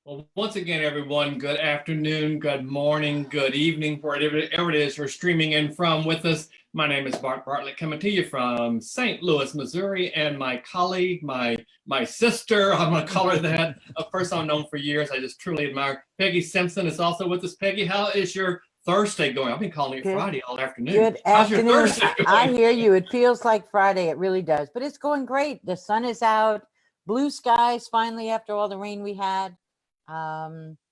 Well, once again, everyone, good afternoon, good morning, good evening, wherever it is you're streaming in from with us. My name is Bart Bartlett, coming to you from St. Louis, Missouri, and my colleague, my sister, I'm going to call her that, a person I've known for years. I just truly admire. Peggy Simpson is also with us. Peggy, how is your Thursday going? I've been calling it Friday all afternoon. Good How's afternoon. your Thursday going? I hear you. It feels like Friday. It really does, but it's going great. The sun is out, blue skies finally after all the rain we had.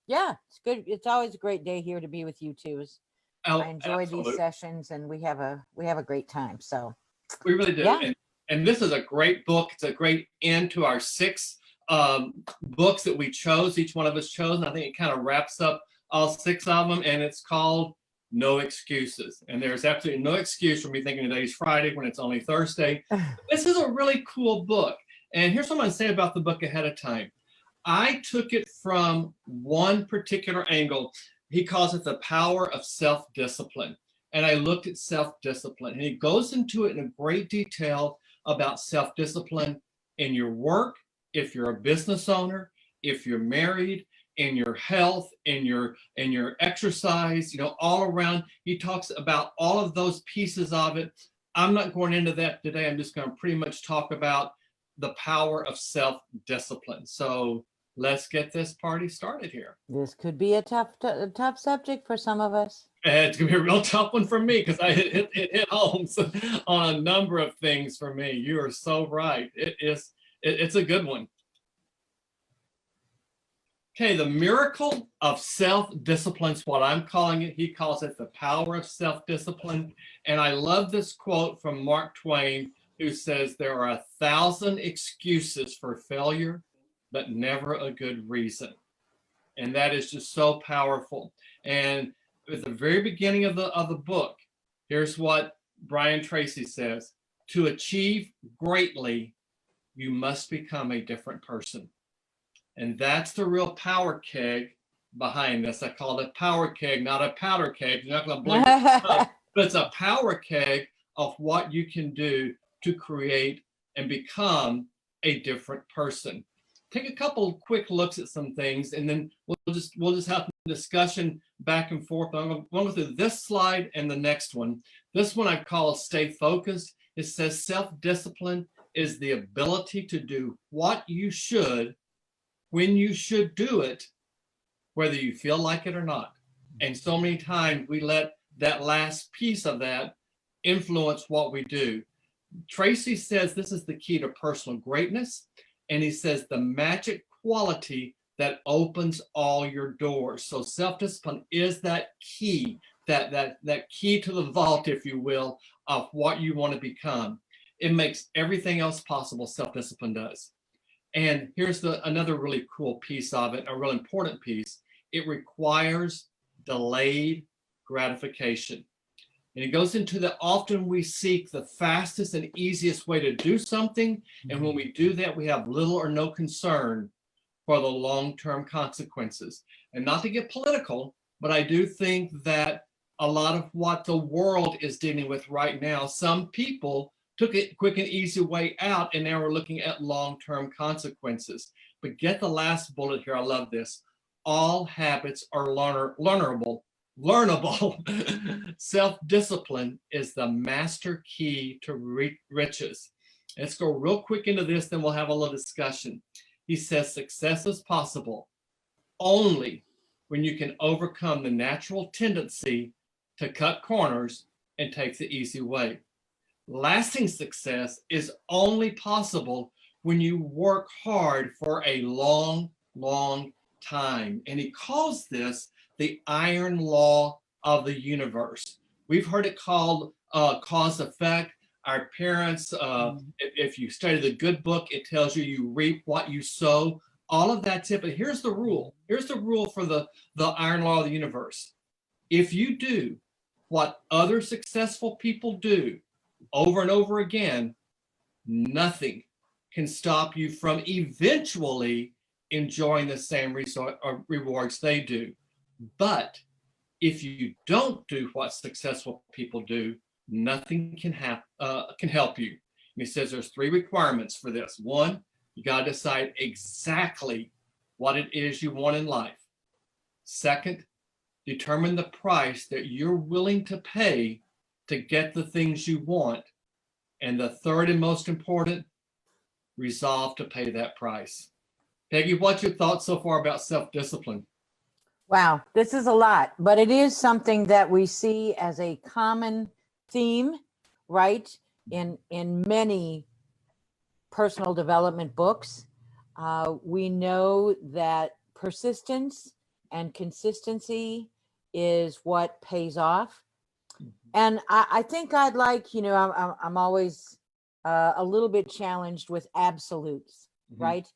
Yeah, it's good. It's always a great day here to be with you too. I enjoy these sessions, and we have a great time. So we really do. Yeah. And this is a great book. It's a great end to our 6 books that we chose. Each one of us chose, and I think it kind of wraps up all 6 of them. And it's called No Excuses. And there's absolutely no excuse for me thinking today's Friday when it's only Thursday. This is a really cool book. And here's what I'm going to say about the book ahead of time. I took it from one particular angle. He calls it the power of self-discipline. And I looked at self-discipline, and he goes into it in great detail about self-discipline in your work, if you're a business owner, if you're married, in your health, in your exercise, all around. He talks about all of those pieces of it. I'm not going into that today. I'm just going to pretty much talk about the power of self-discipline. So let's get this party started here. This could be a tough subject for some of us. It's gonna be a real tough one for me because it hit home on a number of things for me. You are so right. It's a good one. Okay, the miracle of self-discipline is what I'm calling it. He calls it the power of self-discipline. And I love this quote from Mark Twain, who says, "There are 1,000 excuses for failure, but never a good reason." And that is just so powerful. And at the very beginning of the book, here's what Brian Tracy says: to achieve greatly, you must become a different person. And that's the real power keg behind this. I call it a power keg, not a powder keg. You're not going to blow your up, but it's a power keg of what you can do to create and become a different person. Take a couple of quick looks at some things, and then we'll just have a discussion back and forth. I'm going to go through this slide and the next one. This one I call Stay Focused. It says self-discipline is the ability to do what you should when you should do it, whether you feel like it or not. And so many times we let that last piece of that influence what we do. Tracy says this is the key to personal greatness. And he says the magic quality that opens all your doors. So self-discipline is that key, that key to the vault, if you will, of what you want to become. It makes everything else possible. Self-discipline does. And here's another really cool piece of it, a real important piece. It requires delayed gratification. And it goes into that often we seek the fastest and easiest way to do something. And when we do that, we have little or no concern for the long-term consequences. And not to get political, but I do think that a lot of what the world is dealing with right now, some people took a quick and easy way out, and now we're looking at long-term consequences. But get the last bullet here. I love this. All habits are learnable. Self-discipline is the master key to riches. Let's go real quick into this, then we'll have a little discussion. He says success is possible only when you can overcome the natural tendency to cut corners and take the easy way. Lasting success is only possible when you work hard for a long, long time. And he calls this the iron law of the universe. We've heard it called cause effect. Our parents, if you study the good book, it tells you reap what you sow. All of that tip. But here's the rule. Here's the rule for the iron law of the universe. If you do what other successful people do over and over again, nothing can stop you from eventually enjoying the same rewards they do. But if you don't do what successful people do, nothing can help you. And he says there's 3 requirements for this. 1, you got to decide exactly what it is you want in life. Second, determine the price that you're willing to pay to get the things you want. And the third and most important, resolve to pay that price. Peggy, what's your thoughts so far about self-discipline? Wow, this is a lot, but it is something that we see as a common theme, right? In many personal development books. We know that persistence and consistency is what pays off. And I think I'd like, I'm always a little bit challenged with absolutes, right?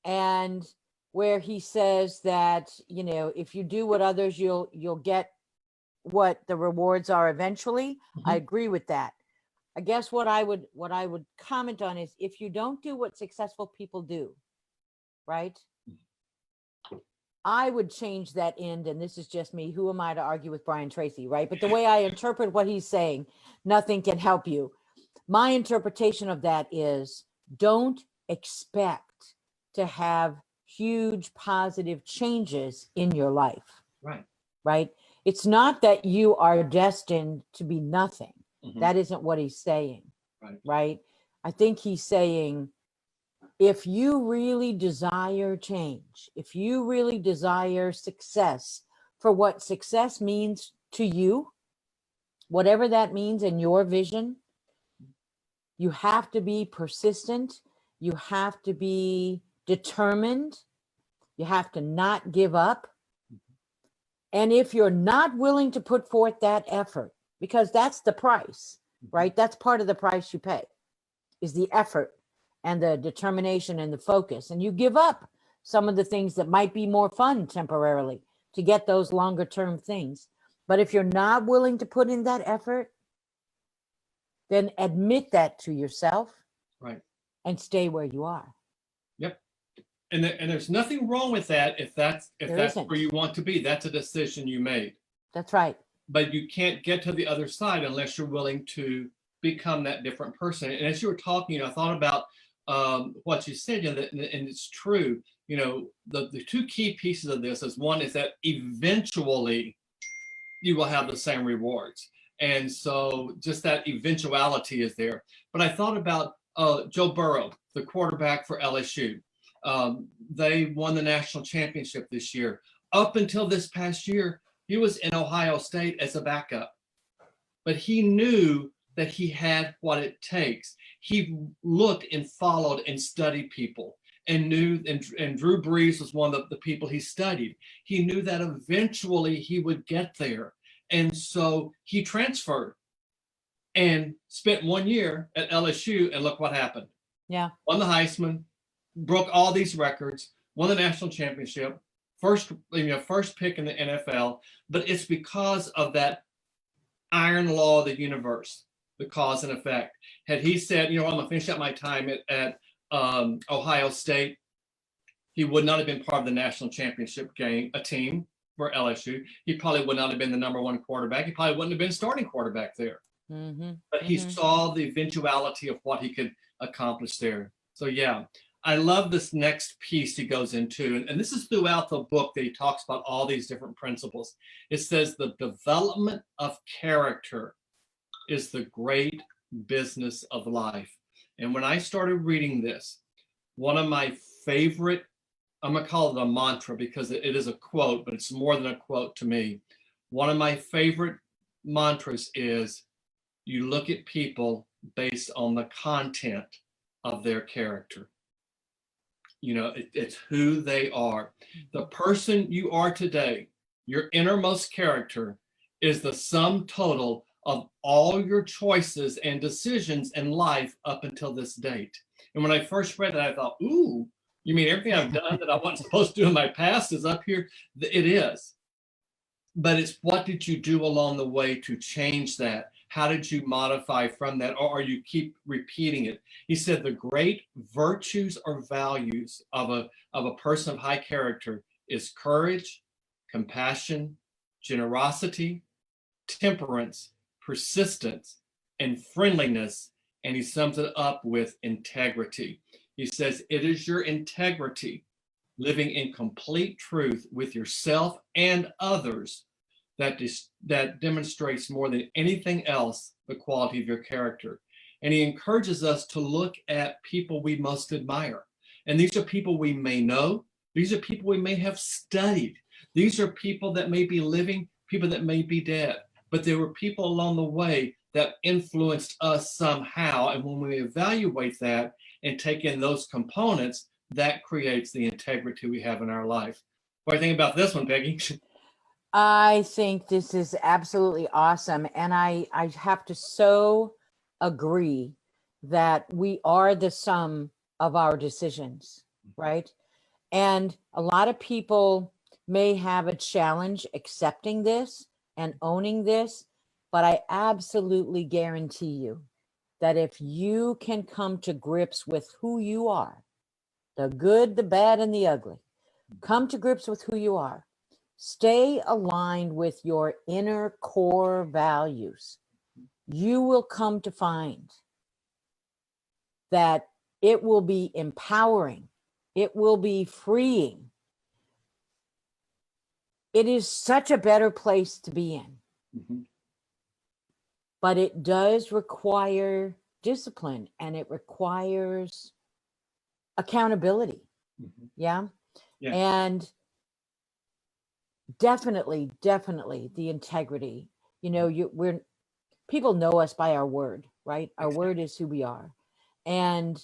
And where he says that, if you do what others, you'll get what the rewards are eventually. I agree with that. I guess what I would comment on is, if you don't do what successful people do, right? I would change that end, and this is just me. Who am I to argue with Brian Tracy, right? But the way I interpret what he's saying, nothing can help you. My interpretation of that is, don't expect to have huge positive changes in your life. Right. Right? It's not that you are destined to be nothing. That isn't what he's saying. Right? I think he's saying, if you really desire change, if you really desire success, for what success means to you, whatever that means in your vision, you have to be persistent. You have to be determined. You have to not give up. And if you're not willing to put forth that effort, because that's the price, right? That's part of the price you pay, is the effort and the determination and the focus. And you give up some of the things that might be more fun temporarily to get those longer term things. But if you're not willing to put in that effort, then admit that to yourself, right, and stay where you are. Yep. And there's nothing wrong with that if that's where you want to be. That's a decision you made. That's right. But you can't get to the other side unless you're willing to become that different person. And as you were talking, I thought about what you said, and it's true. The two key pieces of this is, one is that eventually you will have the same rewards. And so just that eventuality is there. But I thought about Joe Burrow, the quarterback for LSU. They won the national championship this year. Up until this past year, he was in Ohio State as a backup. But he knew that he had what it takes. He looked and followed and studied people, and knew, and Drew Brees was one of the people he studied. He knew that eventually he would get there. And so he transferred and spent 1 year at LSU, and look what happened. Yeah. Won the Heisman, broke all these records, won the national championship, first pick in the NFL. But it's because of that iron law of the universe, the cause and effect. Had he said, I'm going to finish up my time at Ohio State, he would not have been part of the national championship game, a team for LSU. He probably would not have been the number one quarterback. He probably wouldn't have been starting quarterback there. But he saw the eventuality of what he could accomplish there. So yeah, I love this next piece he goes into, and this is throughout the book that he talks about all these different principles. It says the development of character is the great business of life. And when I started reading this, one of my favorite, I'm going to call it a mantra because it is a quote, but it's more than a quote to me. One of my favorite mantras is, you look at people based on the content of their character. It's who they are. The person you are today, your innermost character, is the sum total of all your choices and decisions in life up until this date. And when I first read that, I thought, ooh, you mean everything I've done that I wasn't supposed to do in my past is up here? It is. But it's, what did you do along the way to change that? How did you modify from that? Or you keep repeating it? He said the great virtues or values of a person of high character is courage, compassion, generosity, temperance, persistence, and friendliness. And he sums it up with integrity. He says, it is your integrity living in complete truth with yourself and others, that demonstrates more than anything else the quality of your character. And he encourages us to look at people we most admire. And these are people we may know. These are people we may have studied. These are people that may be living, people that may be dead. But there were people along the way that influenced us somehow. And when we evaluate that and take in those components, that creates the integrity we have in our life. What do you think about this one, Peggy? I think this is absolutely awesome. And I have to so agree that we are the sum of our decisions, right? And a lot of people may have a challenge accepting this and owning this, but I absolutely guarantee you that if you can come to grips with who you are, the good, the bad, and the ugly, come to grips with who you are, stay aligned with your inner core values, you will come to find that it will be empowering. It will be freeing. It is such a better place to be in. Mm-hmm. But it does require discipline, and it requires accountability. Mm-hmm. Yeah. Yeah. And definitely the integrity. You know, people know us by our word, right? Our word is who we are. And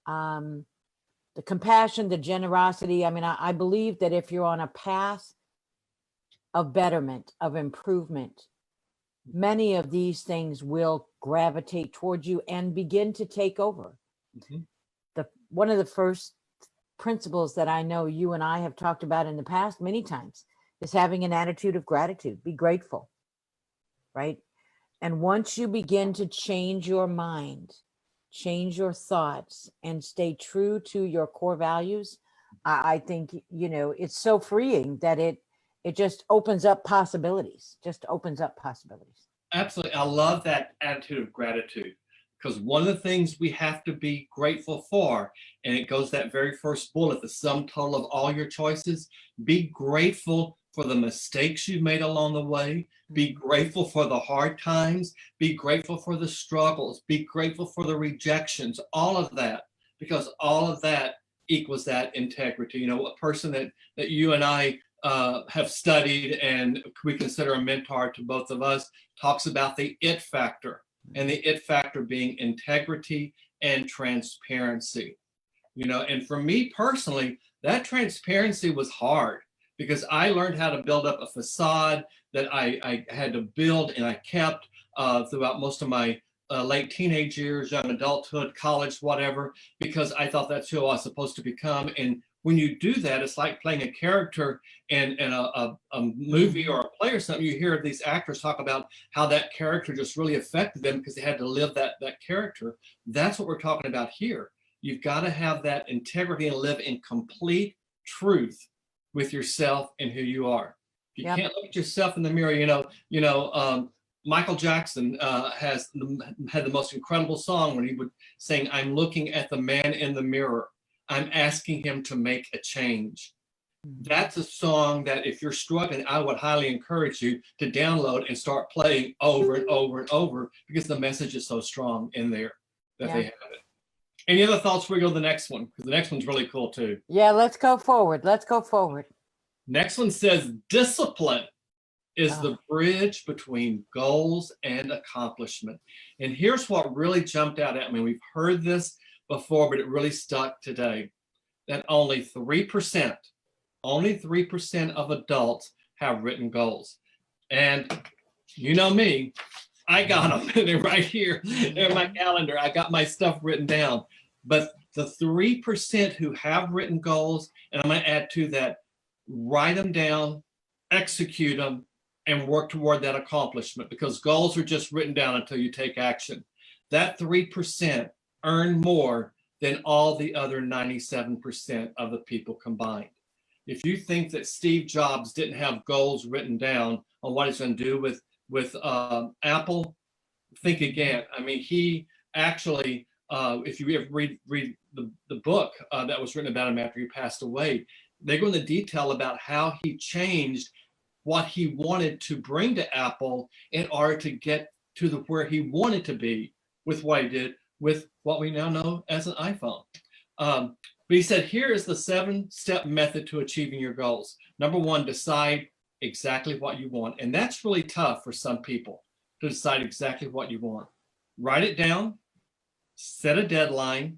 the compassion, the generosity. I mean, I believe that if you're on a path of betterment, of improvement, many of these things will gravitate towards you and begin to take over. Mm-hmm. One of the first principles that I know you and I have talked about in the past many times is having an attitude of gratitude. Be grateful, right? And once you begin to change your mind, change your thoughts, and stay true to your core values, I think, you know, it's so freeing that it just opens up possibilities, Absolutely. I love that attitude of gratitude, because one of the things we have to be grateful for, and it goes that very first bullet, the sum total of all your choices, be grateful for the mistakes you've made along the way. Be grateful for the hard times. Be grateful for the struggles. Be grateful for the rejections, all of that, because all of that equals that integrity. You know, a person that you and I have studied and we consider a mentor to both of us talks about the it factor, and the it factor being integrity and transparency. You know, and for me personally, that transparency was hard, because I learned how to build up a facade that I had to build and I kept throughout most of my late teenage years, young adulthood, college, whatever, because I thought that's who I was supposed to become. And when you do that, it's like playing a character in a movie or a play or something. You hear these actors talk about how that character just really affected them because they had to live that character. That's what we're talking about here. You've got to have that integrity and live in complete truth with yourself and who you are. If you can't look at yourself in the mirror, Michael Jackson had the most incredible song when he would sing, "I'm looking at the man in the mirror. I'm asking him to make a change." That's a song that if you're struggling, I would highly encourage you to download and start playing over and over and over, because the message is so strong in there that they have it. Any other thoughts before we go to the next one? Because the next one's really cool too. Yeah, let's go forward. Next one says discipline is the bridge between goals and accomplishment. And here's what really jumped out at me. We've heard this before, but it really stuck today. That only 3% of adults have written goals. And you know me, I got them right here in my calendar. I got my stuff written down. But the 3% who have written goals, and I'm going to add to that, write them down, execute them, and work toward that accomplishment, because goals are just written down until you take action. That 3% earn more than all the other 97% of the people combined. If you think that Steve Jobs didn't have goals written down on what he's going to do with Apple, think again. I mean, he actually, if you ever read the book that was written about him after he passed away, they go into detail about how he changed what he wanted to bring to Apple in order to get to where he wanted to be with what he did with what we now know as an iPhone. But he said, here is the 7-step method to achieving your goals. Number one, decide exactly what you want. And that's really tough for some people to decide exactly what you want. Write it down, set a deadline,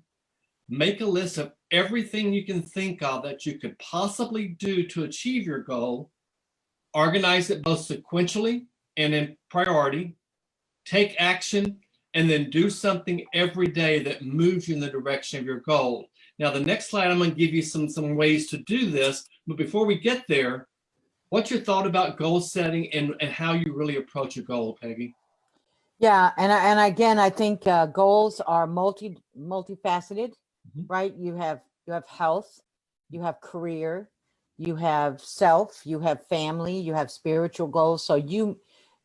make a list of everything you can think of that you could possibly do to achieve your goal, organize it both sequentially and in priority, take action, and then do something every day that moves you in the direction of your goal. Now, the next slide, I'm going to give you some ways to do this. But before we get there, what's your thought about goal setting and how you really approach a goal, Peggy? Yeah, and again, I think goals are multifaceted, right? You have health, you have career, you have self, you have family, you have spiritual goals. So you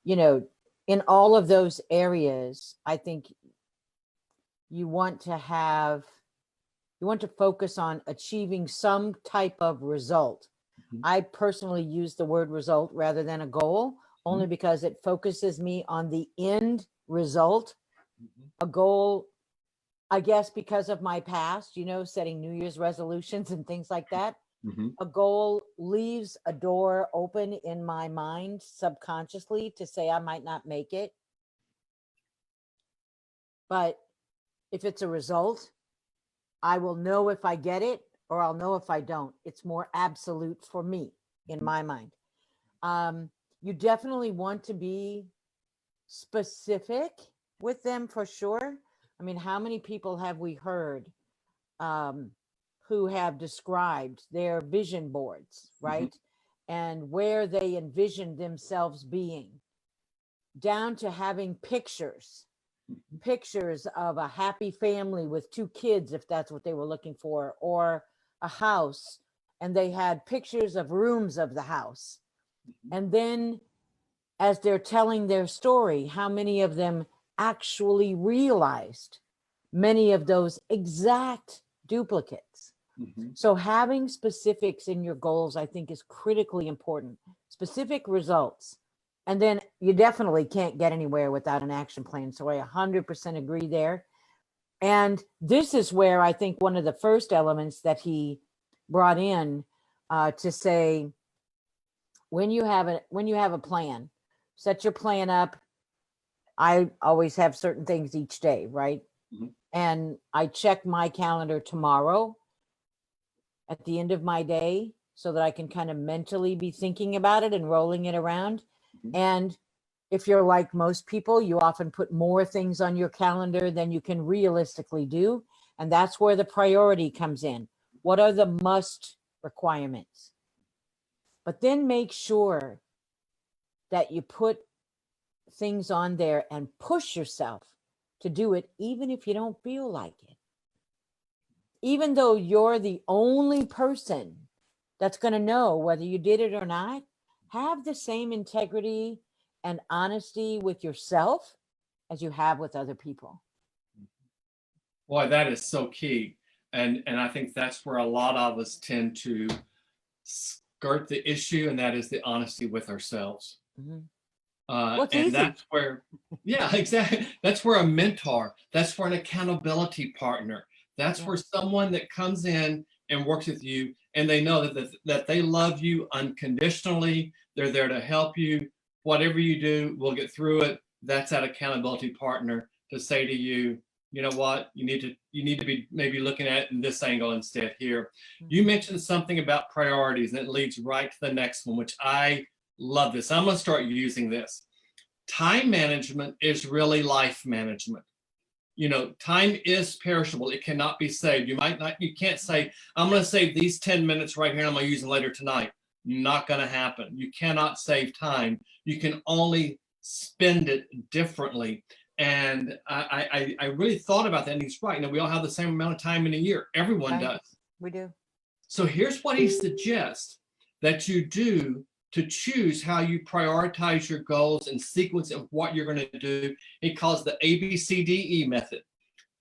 know, in all of those areas, I think you want to focus on achieving some type of result. I personally use the word result rather than a goal, only because it focuses me on the end result. A goal, I guess, because of my past, setting New Year's resolutions and things like that. A goal leaves a door open in my mind subconsciously to say I might not make it. But if it's a result, I will know if I get it or I'll know if I don't. It's more absolute for me in my mind. You definitely want to be specific with them for sure. I mean, how many people have we heard who have described their vision boards, right? And where they envisioned themselves being, down to having pictures of a happy family with 2 kids, if that's what they were looking for, or a house, and they had pictures of rooms of the house. And then as they're telling their story, how many of them actually realized many of those exact duplicates? So having specifics in your goals, I think, is critically important. Specific results. And then you definitely can't get anywhere without an action plan. So I 100% agree there. And this is where I think one of the first elements that he brought in to say, when you have a plan, set your plan up. I always have certain things each day, right? And I check my calendar tomorrow at the end of my day so that I can kind of mentally be thinking about it and rolling it around. And if you're like most people, you often put more things on your calendar than you can realistically do. And that's where the priority comes in. What are the must requirements? But then make sure that you put things on there and push yourself to do it, even if you don't feel like it. Even though you're the only person that's going to know whether you did it or not, have the same integrity and honesty with yourself as you have with other people. Boy, that is so key. And I think that's where a lot of us tend to skirt the issue, and that is the honesty with ourselves. What's and easy? That's where, yeah, exactly. That's where a mentor, that's where an accountability partner, that's where someone that comes in and works with you, and they know that they love you unconditionally. They're there to help you. Whatever you do, we'll get through it. That's that accountability partner to say to you, you know what, you need to be maybe looking at it in this angle instead here. You mentioned something about priorities, and it leads right to the next one, which I love this. I'm going to start using this. Time management is really life management. Time is perishable. It cannot be saved. You can't say, I'm going to save these 10 minutes right here and I'm going to use them later tonight. Not going to happen. You cannot save time. You can only spend it differently. And I really thought about that, and he's right. We all have the same amount of time in a year. Everyone does. We do. So here's what he suggests that you do to choose how you prioritize your goals and sequence of what you're going to do. He calls the ABCDE method.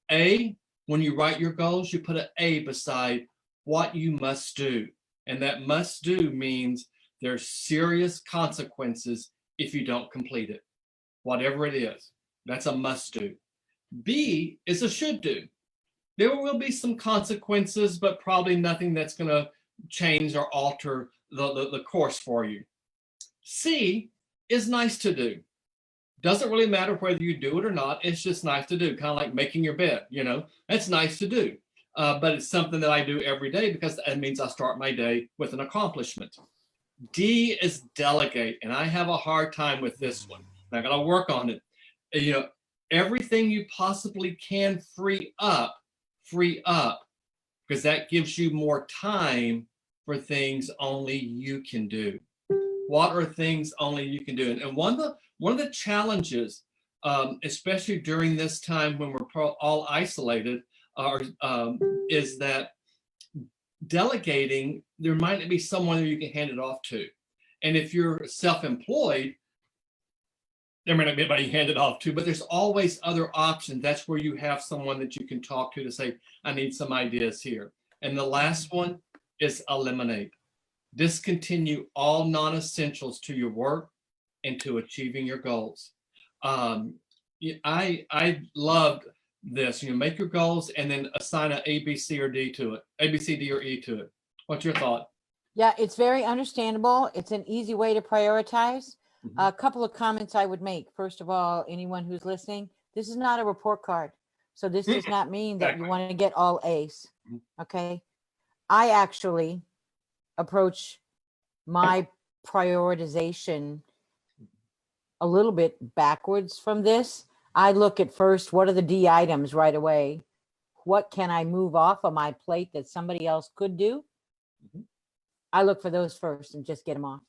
A, when you write your goals, you put an A beside what you must do. And that must do means there's serious consequences if you don't complete it, whatever it is. That's a must do. B is a should do. There will be some consequences, but probably nothing that's going to change or alter the course for you. C is nice to do. Doesn't really matter whether you do it or not. It's just nice to do, kind of like making your bed, that's nice to do. But it's something that I do every day because that means I start my day with an accomplishment. D is delegate, and I have a hard time with this one. I got to work on it. Everything you possibly can free up, because that gives you more time for things only you can do. What are things only you can do? And one of the challenges, especially during this time when we're all isolated, is that delegating, there might not be someone that you can hand it off to. And if you're self-employed, there may not be anybody you hand it off to, but there's always other options. That's where you have someone that you can talk to say, I need some ideas here. And the last one is eliminate. Discontinue all non-essentials to your work and to achieving your goals. I loved this. Make your goals and then assign an A, B, C, or D to it. A, B, C, D, or E to it. What's your thought? Yeah, it's very understandable. It's an easy way to prioritize. A couple of comments I would make. First of all, anyone who's listening, this is not a report card. So this does not mean that you want to get all A's. Okay. I actually approach my prioritization a little bit backwards from this. I look at first, what are the D items right away? What can I move off of my plate that somebody else could do? I look for those first and just get them off.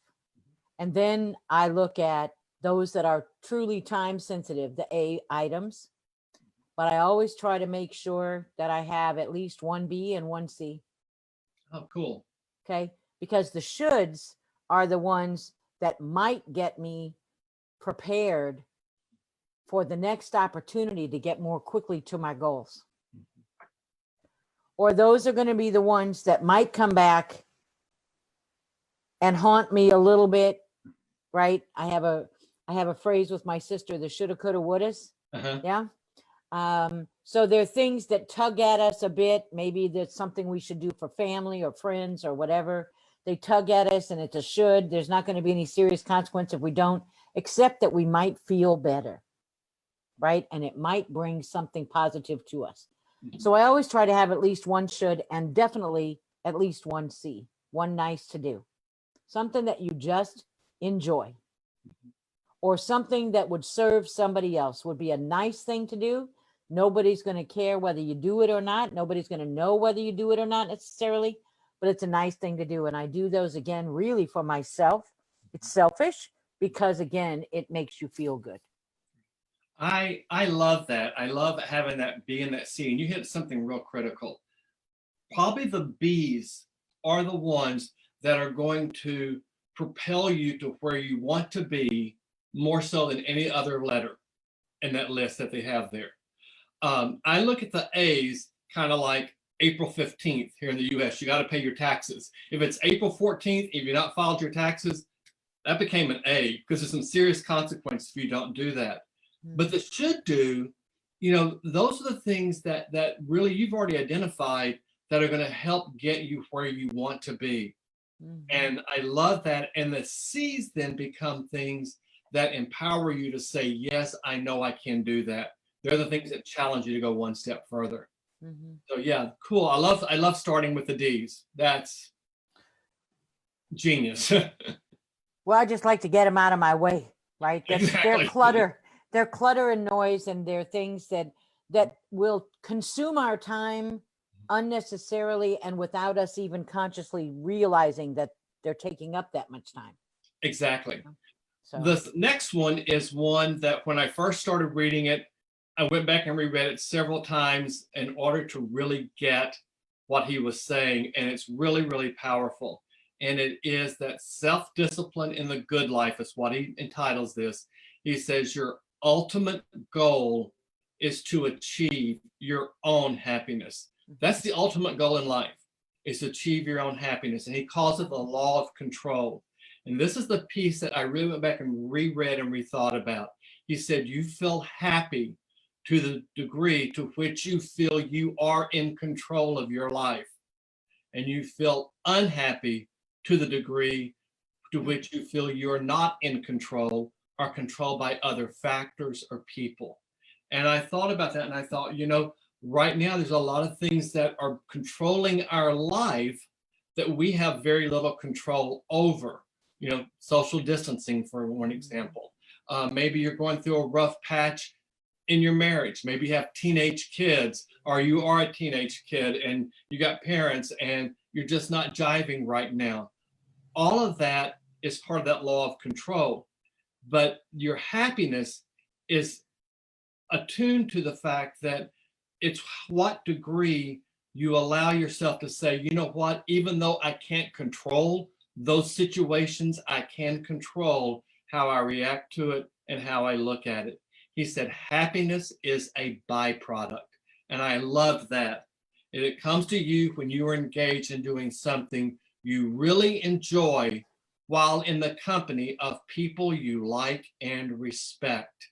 And then I look at those that are truly time sensitive, the A items. But I always try to make sure that I have at least one B and one C. Oh, cool. Okay. Because the shoulds are the ones that might get me prepared for the next opportunity to get more quickly to my goals. Or those are going to be the ones that might come back and haunt me a little bit, right? I have a phrase with my sister, the shoulda, coulda, wouldas. Yeah. So there are things that tug at us a bit. Maybe that's something we should do for family or friends or whatever. They tug at us and it's a should. There's not going to be any serious consequence if we don't, except that we might feel better, right? And it might bring something positive to us. So I always try to have at least one should and definitely at least one C, one nice to do. Something that you just enjoy or something that would serve somebody else would be a nice thing to do. Nobody's going to care whether you do it or not. Nobody's going to know whether you do it or not necessarily, but it's a nice thing to do. And I do those again, really for myself. It's selfish because again, it makes you feel good. I love that. I love having that B and that C. And you hit something real critical. Probably the B's are the ones that are going to propel you to where you want to be more so than any other letter in that list that they have there. I look at the A's kind of like April 15th here in the US. You got to pay your taxes. If it's April 14th, if you're not filed your taxes, that became an A because there's some serious consequences if you don't do that. But the should do, those are the things that really you've already identified that are going to help get you where you want to be. And I love that. And the C's then become things that empower you to say, yes, I know I can do that. They're the things that challenge you to go one step further. So yeah, cool. I love starting with the D's. That's genius. Well, I just like to get them out of my way, right? Exactly. They're clutter. They're clutter and noise, and they're things that will consume our time unnecessarily and without us even consciously realizing that they're taking up that much time. Exactly. So the next one is one that when I first started reading it, I went back and reread it several times in order to really get what he was saying. And it's really, really powerful. And it is that self-discipline in the good life is what he entitles this. He says, your ultimate goal is to achieve your own happiness. That's the ultimate goal in life. is to achieve your own happiness. And he calls it the law of control. And this is the piece that I really went back and reread and rethought about. He said, you feel happy to the degree to which you feel you are in control of your life. And you feel unhappy to the degree to which you feel you're not in control or controlled by other factors or people. And I thought about that and I thought, right now there's a lot of things that are controlling our life that we have very little control over. Social distancing, for one example. Maybe you're going through a rough patch in your marriage. Maybe you have teenage kids, or you are a teenage kid and you got parents and you're just not jiving right now. All of that is part of that law of control. But your happiness is attuned to the fact that it's what degree you allow yourself to say, you know what, even though I can't control those situations, I can control how I react to it and how I look at it. He said, happiness is a byproduct. And I love that. And it comes to you when you are engaged in doing something you really enjoy while in the company of people you like and respect.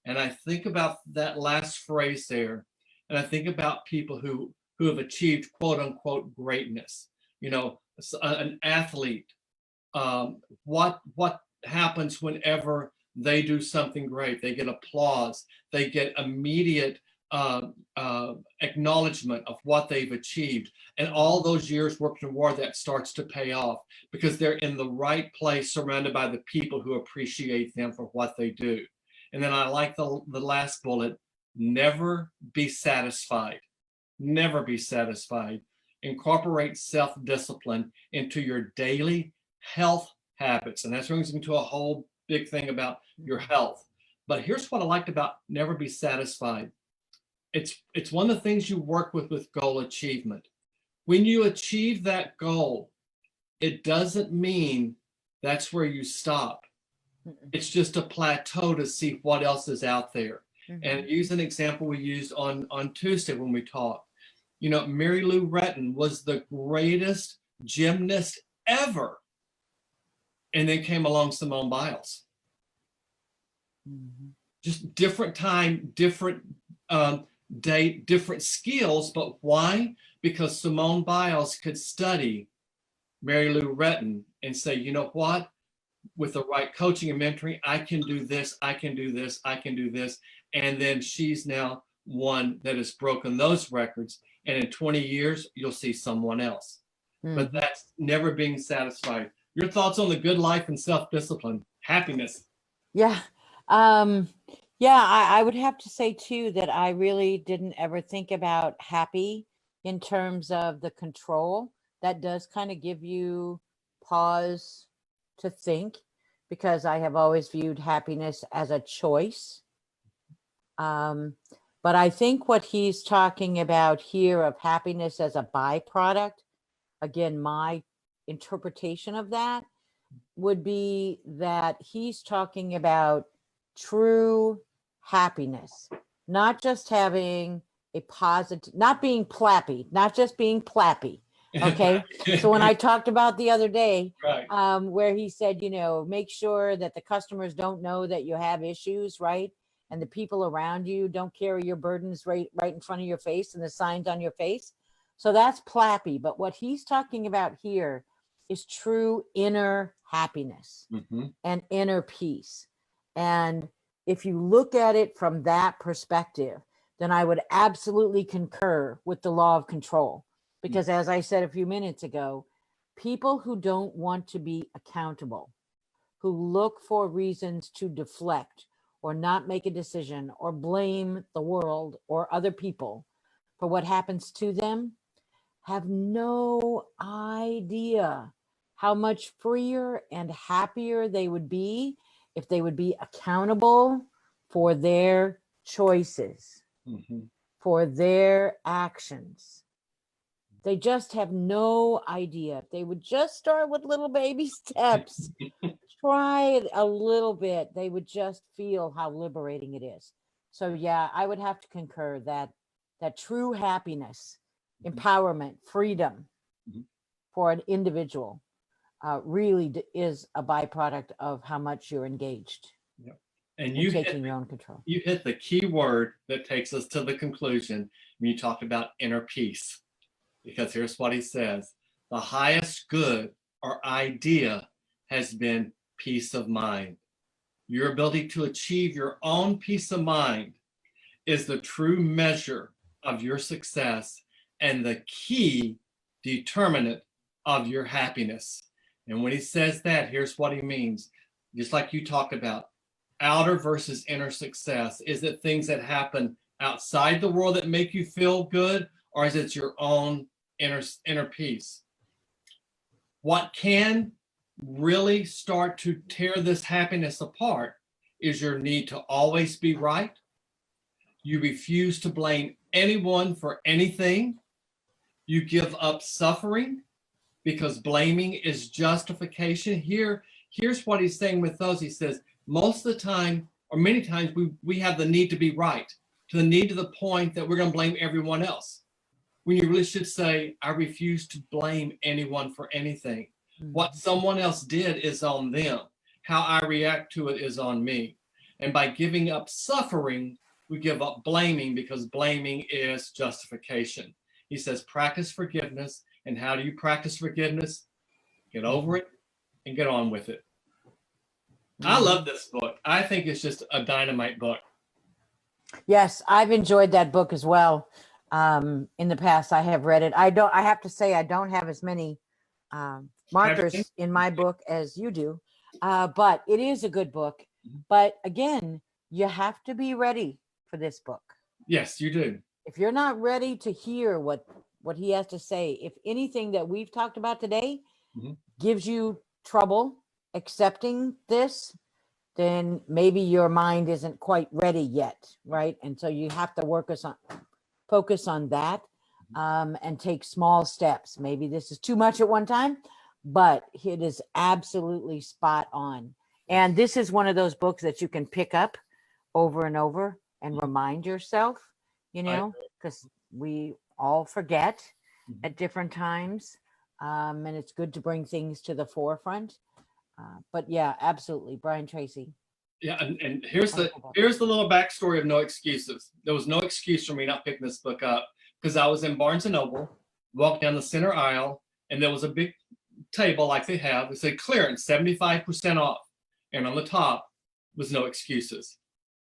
And I think about that last phrase there, and I think about people who have achieved quote unquote greatness. An athlete. What happens whenever they do something great? They get applause. They get immediate acknowledgement of what they've achieved, and all those years working toward that starts to pay off because they're in the right place, surrounded by the people who appreciate them for what they do. And then I like the last bullet: never be satisfied. Never be satisfied. Incorporate self-discipline into your daily health habits. And that brings me to a whole big thing about your health. But here's what I liked about never be satisfied. It's one of the things you work with goal achievement. When you achieve that goal, it doesn't mean that's where you stop. It's just a plateau to see what else is out there. And use an example we used on Tuesday when we talked. Mary Lou Retton was the greatest gymnast ever. And then came along Simone Biles. Just different time, different date, different skills. But why? Because Simone Biles could study Mary Lou Retton and say, you know what? With the right coaching and mentoring, I can do this, I can do this, I can do this. And then she's now one that has broken those records. And in 20 years, you'll see someone else. But that's never being satisfied. Your thoughts on the good life and self-discipline, happiness? Yeah. I would have to say too that I really didn't ever think about happy in terms of the control. That does kind of give you pause to think, because I have always viewed happiness as a choice. But I think what he's talking about here of happiness as a byproduct, again, my interpretation of that would be that he's talking about true happiness, not just having a positive, not being plappy, not just being plappy. Okay. So when I talked about the other day, Right. where he said, make sure that the customers don't know that you have issues, right? And the people around you don't carry your burdens right in front of your face and the signs on your face. So that's plappy. But what he's talking about here is true inner happiness and inner peace. And if you look at it from that perspective, then I would absolutely concur with the law of control. Because as I said a few minutes ago, people who don't want to be accountable, who look for reasons to deflect or not make a decision or blame the world or other people for what happens to them, have no idea how much freer and happier they would be if they would be accountable for their choices, for their actions. They just have no idea. If they would just start with little baby steps, try it a little bit, they would just feel how liberating it is. So yeah, I would have to concur that true happiness, empowerment, freedom for an individual really is a byproduct of how much you're engaged Yep. And in taking your own control. you hit the key word that takes us to the conclusion when you talked about inner peace. Because here's what he says: the highest good or idea has been peace of mind. Your ability to achieve your own peace of mind is the true measure of your success and the key determinant of your happiness. And when he says that, here's what he means. Just like you talked about, outer versus inner success. Is it things that happen outside the world that make you feel good, or is it your own inner peace? What can really start to tear this happiness apart is your need to always be right. You refuse to blame anyone for anything. You give up suffering because blaming is justification. Here's what he's saying with those. He says, most of the time, or many times, we have the need to be right, to the need to the point that we're going to blame everyone else. When you really should say, I refuse to blame anyone for anything. What someone else did is on them. How I react to it is on me. And by giving up suffering, we give up blaming, because blaming is justification. He says, practice forgiveness. And how do you practice forgiveness? Get over it and get on with it. I love this book. I think it's just a dynamite book. Yes, I've enjoyed that book as well. In the past, I have read it. I have to say, I don't have as many markers in my book as you do, but it is a good book. But again, you have to be ready for this book. Yes, you do. If you're not ready to hear what he has to say, if anything that we've talked about today gives you trouble accepting this, then maybe your mind isn't quite ready yet, right? And so you have to focus on that, and take small steps. Maybe this is too much at one time, but it is absolutely spot on. And this is one of those books that you can pick up over and over and remind yourself, because we all forget at different times. And it's good to bring things to the forefront. But yeah, absolutely. Brian Tracy. Yeah, and here's the little backstory of No Excuses. There was no excuse for me not picking this book up, because I was in Barnes and Noble, walked down the center aisle, and there was a big table like they have. It said clearance, 75% off. And on the top was No Excuses.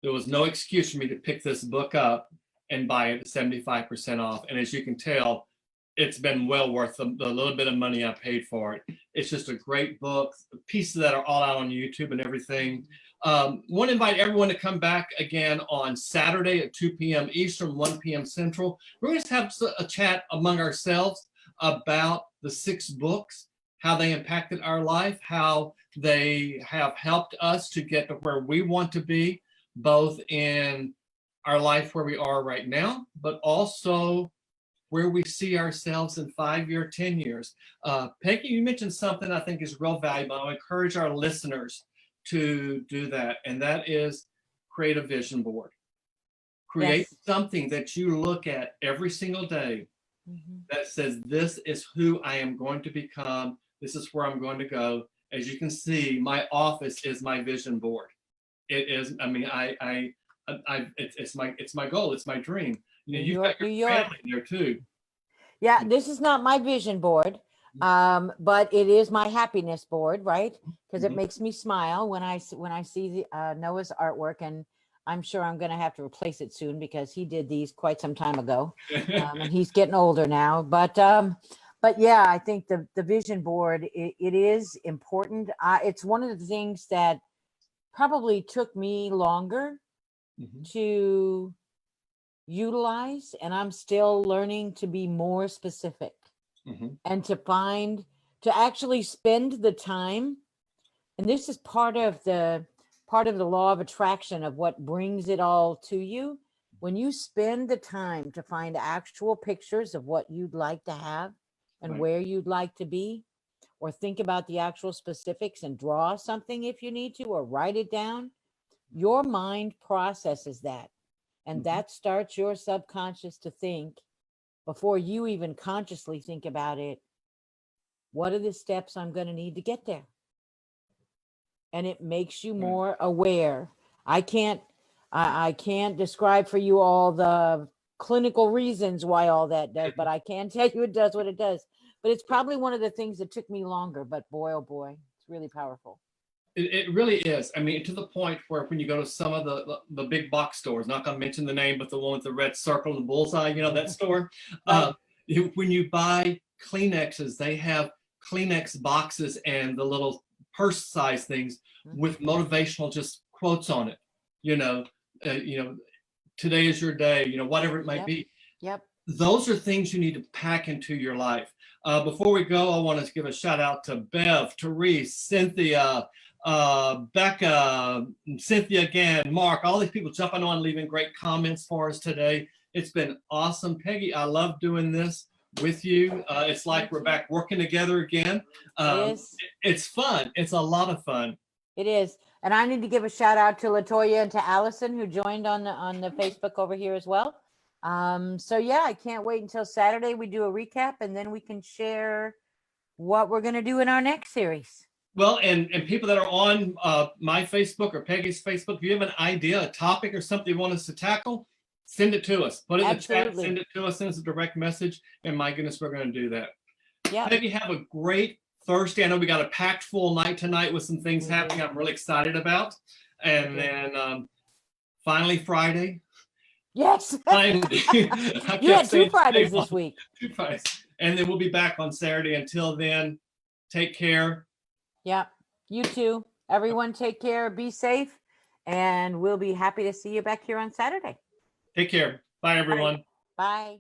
There was no excuse for me to pick this book up and buy it at 75% off. And as you can tell, it's been well worth the little bit of money I paid for it. It's just a great book. The pieces that are all out on YouTube and everything. Want to invite everyone to come back again on Saturday at 2 p.m. Eastern, 1 p.m. Central. We're going to have a chat among ourselves about the 6 books, how they impacted our life, how they have helped us to get to where we want to be, both in our life where we are right now, but also where we see ourselves in 5 years, 10 years. Peggy, you mentioned something I think is real valuable. I encourage our listeners to do that, and that is create a vision board. Create something that you look at every single day that says, this is who I am going to become. This is where I'm going to go. As you can see, my office is my vision board. It is, I mean, it's my goal. It's my dream. You've got your family there too. Yeah, this is not my vision board, but it is my happiness board, right? Because it makes me smile when I see Noah's artwork, and I'm sure I'm going to have to replace it soon because he did these quite some time ago, and he's getting older now. But yeah, I think the vision board it is important. It's one of the things that probably took me longer to utilize, and I'm still learning to be more specific and to actually spend the time. And this is part of the law of attraction of what brings it all to you. When you spend the time to find actual pictures of what you'd like to have and where you'd like to be, or think about the actual specifics and draw something if you need to, or write it down, your mind processes that. And that starts your subconscious to think, before you even consciously think about it, what are the steps I'm going to need to get there? And it makes you Right. more aware. I can't describe for you all the clinical reasons why all that does, but I can tell you it does what it does. But it's probably one of the things that took me longer, but boy, oh boy, it's really powerful. It really is. I mean, to the point where when you go to some of the big box stores, not going to mention the name, but the one with the red circle and the bullseye, you know, that store. Right. When you buy Kleenexes, they have Kleenex boxes and the little purse size things with motivational just quotes on it. You know, today is your day. You know, whatever it might Yep. be. Yep. Those are things you need to pack into your life. Before we go, I want to give a shout out to Bev, Therese, Cynthia, Becca, Cynthia again, Mark, all these people jumping on, leaving great comments for us today. It's been awesome. Peggy, I love doing this with you. It's like we're back working together again. It is. It's fun. It's a lot of fun. It is. And I need to give a shout out to Latoya and to Allison who joined on the Facebook over here as well. So yeah, I can't wait until Saturday. We do a recap and then we can share what we're going to do in our next series. Well, and people that are on my Facebook or Peggy's Facebook, if you have an idea, a topic or something you want us to tackle, send it to us. Put it in the chat, send it to us, send us a direct message. And my goodness, we're going to do that. Yeah. Peggy, have a great Thursday. I know we got a packed full night tonight with some things happening I'm really excited about. And then finally Friday. Yes. Finally. You had 2 Fridays this week. 2 Fridays. And then we'll be back on Saturday. Until then, take care. Yeah, you too. Everyone take care, be safe, and we'll be happy to see you back here on Saturday. Take care. Bye, everyone. Bye.